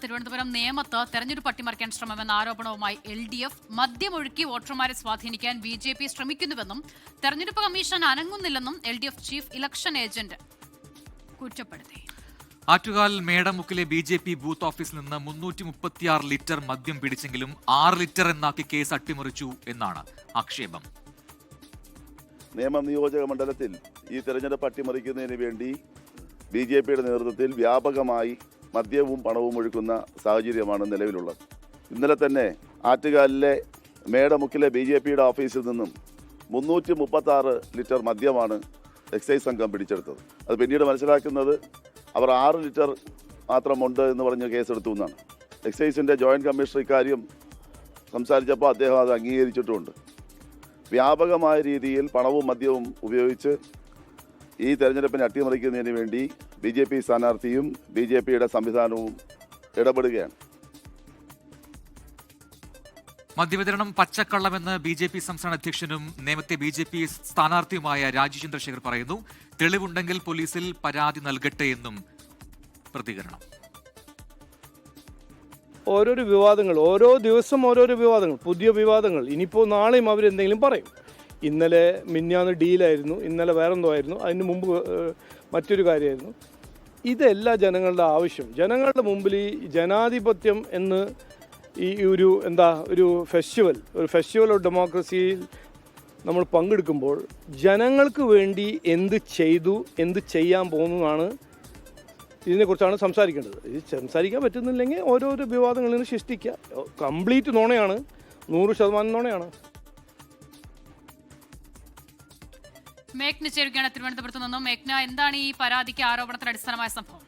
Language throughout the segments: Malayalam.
തിരുവനന്തപുരം നേമത്ത് തെരഞ്ഞെടുപ്പ് അട്ടിമറിക്കാൻ ശ്രമമെന്ന ആരോപണവുമായി LDF മദ്യമൊഴുക്കി വോട്ടർമാരെ സ്വാധീനിക്കാൻ BJP ശ്രമിക്കുന്നുവെന്നും തെരഞ്ഞെടുപ്പ് കമ്മീഷൻ അനങ്ങുന്നില്ലെന്നും LDF ചീഫ് ഇലക്ഷൻ ഏജന്റ് കുറ്റപ്പെടുത്തി. ആറ്റുകാൽ മേടമുക്കിലെ BJP ബൂത്ത് ഓഫീസിൽ നിന്ന് 336 ലിറ്റർ മദ്യം പിടിച്ചെങ്കിലും 6 ലിറ്റർ എന്നാക്കി കേസ് അട്ടിമറിച്ചു എന്നാണ് ആക്ഷേപം. നേമം നിയോജക മണ്ഡലത്തിൽ ഈ തെരഞ്ഞെടുപ്പ് അട്ടിമറിക്കുന്നതിന് വേണ്ടി BJPയുടെ നേതൃത്വത്തിൽ വ്യാപകമായി മദ്യവും പണവും ഒഴുക്കുന്ന സാഹചര്യമാണ് നിലവിലുള്ളത്. ഇന്നലെ തന്നെ ആറ്റുകാലിലെ മേടമുക്കിലെ BJPയുടെ ഓഫീസിൽ നിന്നും 336 ലിറ്റർ മദ്യമാണ് എക്സൈസ് സംഘം പിടിച്ചെടുത്തത്. അത് പിന്നീട് മനസ്സിലാക്കുന്നത് അവർ 6 ലിറ്റർ മാത്രമുണ്ട് എന്ന് പറഞ്ഞ് കേസെടുത്തു എന്നാണ്. എക്സൈസിൻ്റെ ജോയിൻറ്റ് കമ്മീഷണർ ഇക്കാര്യം സംസാരിച്ചപ്പോൾ അദ്ദേഹം അത് അംഗീകരിച്ചിട്ടുമുണ്ട്. വ്യാപകമായ രീതിയിൽ പണവും മദ്യവും ഉപയോഗിച്ച് ഈ തെരഞ്ഞെടുപ്പിനെ അട്ടിമറിക്കുന്നതിന് വേണ്ടി BJP സ്ഥാനാർത്ഥിയും BJPയുടെ സംവിധാനവും ഇടപെടുകയാണ്. മദ്യവിതരണം പച്ചക്കള്ളമെന്ന് BJP സംസ്ഥാന അധ്യക്ഷനും നേമത്തെ BJP സ്ഥാനാർത്ഥിയുമായ രാജീവ് ചന്ദ്രശേഖർ പറയുന്നു. തെളിവുണ്ടെങ്കിൽ പോലീസിൽ പരാതി നൽകട്ടെ എന്നും പ്രതികരണം. ഓരോരോ വിവാദങ്ങൾ, ഓരോ ദിവസം ഓരോരോ വിവാദങ്ങൾ, പുതിയ വിവാദങ്ങൾ. ഇനിയിപ്പോൾ നാളെയും അവരെന്തെങ്കിലും പറയും. ഇന്നലെ മിഞ്ഞാന്ന് ഡീലായിരുന്നു, ഇന്നലെ വേറെന്തോ ആയിരുന്നു, അതിന് മുമ്പ് മറ്റൊരു കാര്യമായിരുന്നു. ഇതല്ല ജനങ്ങളുടെ ആവശ്യം. ജനങ്ങളുടെ മുമ്പിൽ ഈ ജനാധിപത്യം എന്ന് ഈ ഒരു ഫെസ്റ്റിവൽ ഓഫ് ഡെമോക്രസിയിൽ നമ്മൾ പങ്കെടുക്കുമ്പോൾ ജനങ്ങൾക്ക് വേണ്ടി എന്ത് ചെയ്തു, എന്ത് ചെയ്യാൻ പോകുന്നതാണ് ഇതിനെക്കുറിച്ചാണ് സംസാരിക്കേണ്ടത്. ഇത് സംസാരിക്കാൻ പറ്റുന്നില്ലെങ്കിൽ ഓരോരോ വിവാദങ്ങളിൽ നിന്ന് സൃഷ്ടിക്കുക. കംപ്ലീറ്റ് നുണയാണ്, 100% നുണയാണ്. മേഘ്ന ചേരുകയാണ് തിരുവനന്തപുരത്ത് നിന്നും. മേഘ്ന, എന്താണ് ഈ പരാതിക്ക് ആരോപണത്തിന് അടിസ്ഥാനമായ സംഭവം?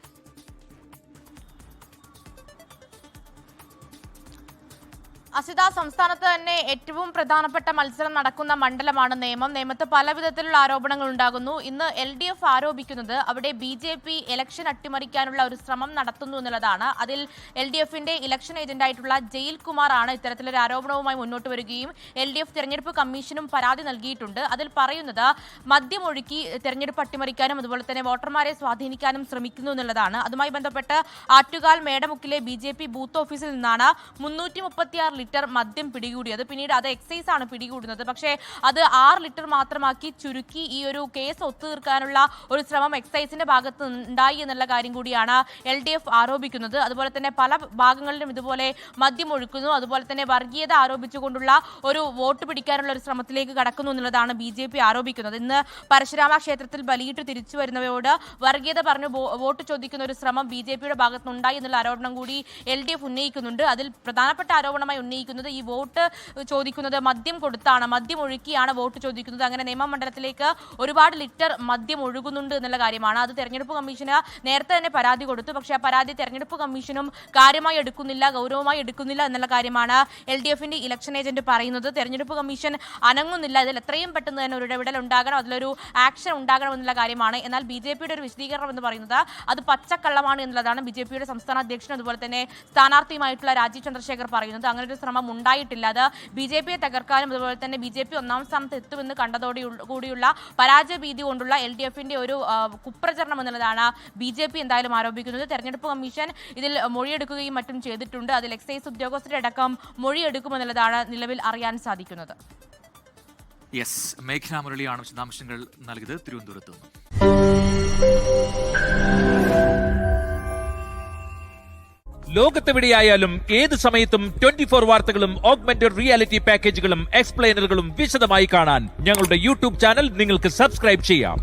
അസിത, സംസ്ഥാനത്ത് തന്നെ ഏറ്റവും പ്രധാനപ്പെട്ട മത്സരം നടക്കുന്ന മണ്ഡലമാണ് നേമം. നേമത്ത് പല വിധത്തിലുള്ള ആരോപണങ്ങൾ ഉണ്ടാകുന്നു. ഇന്ന് LDF ആരോപിക്കുന്നത് അവിടെ BJP ഇലക്ഷൻ അട്ടിമറിക്കാനുള്ള ഒരു ശ്രമം നടത്തുന്നു എന്നുള്ളതാണ്. അതിൽ LDFന്റെ ഇലക്ഷൻ ഏജന്റായിട്ടുള്ള ജയിൽ കുമാർ ആണ് ഇത്തരത്തിലൊരു ആരോപണവുമായി മുന്നോട്ട് വരികയും LDF തെരഞ്ഞെടുപ്പ് കമ്മീഷനും പരാതി നൽകിയിട്ടുണ്ട്. അതിൽ പറയുന്നത് മദ്യമൊഴുക്കി തെരഞ്ഞെടുപ്പ് അട്ടിമറിക്കാനും അതുപോലെ തന്നെ വോട്ടർമാരെ സ്വാധീനിക്കാനും ശ്രമിക്കുന്നു എന്നുള്ളതാണ്. അതുമായി ബന്ധപ്പെട്ട് ആറ്റുകാൽ മേടമുക്കിലെ BJP ബൂത്ത് ഓഫീസിൽ നിന്നാണ് 336 ലിറ്റർ മദ്യം പിടികൂടിയത്. പിന്നീട് അത് എക്സൈസ് ആണ് പിടികൂടുന്നത്. പക്ഷേ അത് 6 ലിറ്റർ മാത്രമാക്കി ചുരുക്കി ഈ ഒരു കേസ് ഒത്തുതീർക്കാനുള്ള ഒരു ശ്രമം എക്സൈസിന്റെ ഭാഗത്ത് ഉണ്ടായി എന്നുള്ള കാര്യം കൂടിയാണ് LDF ആരോപിക്കുന്നത്. അതുപോലെ തന്നെ പല ഭാഗങ്ങളിലും ഇതുപോലെ മദ്യം ഒഴുക്കുന്നു, അതുപോലെ തന്നെ വർഗീയത ആരോപിച്ചുകൊണ്ടുള്ള ഒരു വോട്ട് പിടിക്കാനുള്ള ഒരു ശ്രമത്തിലേക്ക് കടക്കുന്നു എന്നുള്ളതാണ് BJP ആരോപിക്കുന്നത്. ഇന്ന് പരശുരാമ ക്ഷേത്രത്തിൽ ബലിയിട്ട് തിരിച്ചു വരുന്നവരോട് വർഗീയത പറഞ്ഞു വോട്ട് ചോദിക്കുന്ന ഒരു ശ്രമം BJPയുടെ ഭാഗത്തുനിന്നുണ്ടായി എന്നുള്ള ആരോപണം കൂടി LDF ഉന്നയിക്കുന്നുണ്ട്. അതിൽ പ്രധാനപ്പെട്ട ആരോപണമായി ഉന്നയിക്കുന്നത് ഈ വോട്ട് ചോദിക്കുന്നത് മദ്യം കൊടുത്താണ്, മദ്യം ഒഴുക്കിയാണ് വോട്ട് ചോദിക്കുന്നത്. അങ്ങനെ നിയമ മണ്ഡലത്തിലേക്ക് ഒരുപാട് ലിറ്റർ മദ്യം ഒഴുകുന്നുണ്ട് എന്നുള്ള കാര്യമാണ്. അത് തെരഞ്ഞെടുപ്പ് കമ്മീഷന് നേരത്തെ തന്നെ പരാതി കൊടുത്തു. പക്ഷേ ആ പരാതി തെരഞ്ഞെടുപ്പ് കമ്മീഷനും കാര്യമായി എടുക്കുന്നില്ല, ഗൗരവമായി എടുക്കുന്നില്ല എന്നുള്ള കാര്യമാണ് LDFന്റെ ഇലക്ഷൻ ഏജന്റ് പറയുന്നത്. തെരഞ്ഞെടുപ്പ് കമ്മീഷൻ അനങ്ങുന്നില്ല, ഇതിൽ എത്രയും പെട്ടെന്ന് തന്നെ ഒരു ഇടപെടൽ ഉണ്ടാകണം, അതിലൊരു ആക്ഷൻ ഉണ്ടാകണം എന്നുള്ള കാര്യമാണ്. എന്നാൽ BJPയുടെ ഒരു വിശദീകരണം എന്ന് പറയുന്നത് അത് പച്ചക്കള്ളമാണ് എന്നുള്ളതാണ് BJPയുടെ സംസ്ഥാന അധ്യക്ഷനും അതുപോലെ തന്നെ സ്ഥാനാർത്ഥിയുമായിട്ടുള്ള രാജീവ് ചന്ദ്രശേഖർ പറയുന്നത്. അങ്ങനെ ഒരു ശ്രമം ഉണ്ടായിട്ടില്ല. അത് BJPയെ തകർക്കാനും അതുപോലെ തന്നെ BJP ഒന്നാം സ്ഥാനത്ത് എത്തുമെന്ന് കണ്ടതോടുകൂടിയുള്ള പരാജയ ഭീതി കൊണ്ടുള്ള LDFന്റെ ഒരു കുപ്രചരണം എന്നുള്ളതാണ് BJP എന്തായാലും ആരോപിക്കുന്നത്. തെരഞ്ഞെടുപ്പ് കമ്മീഷൻ ഇതിൽ മൊഴിയെടുക്കുകയും മറ്റും ചെയ്തിട്ടുണ്ട്. അതിൽ എക്സൈസ് ഉദ്യോഗസ്ഥരുടെ അടക്കം മൊഴിയെടുക്കുമെന്നുള്ളതാണ് നിലവിൽ അറിയാൻ സാധിക്കുന്നത്. മേഘ്ന മുരളിയാണ് വിശദാംശങ്ങൾ നൽകിയത് തിരുവനന്തപുരത്ത് നിന്ന്. ലോകത്തെവിടെയായാലും ഏത് സമയത്തും 24 വാർത്തകളും ഓഗ്മെന്റഡ് റിയാലിറ്റി പാക്കേജുകളും എക്സ്പ്ലെയിനറുകളും വിശദമായി കാണാൻ ഞങ്ങളുടെ YouTube ചാനൽ നിങ്ങൾക്ക് സബ്സ്ക്രൈബ് ചെയ്യാം.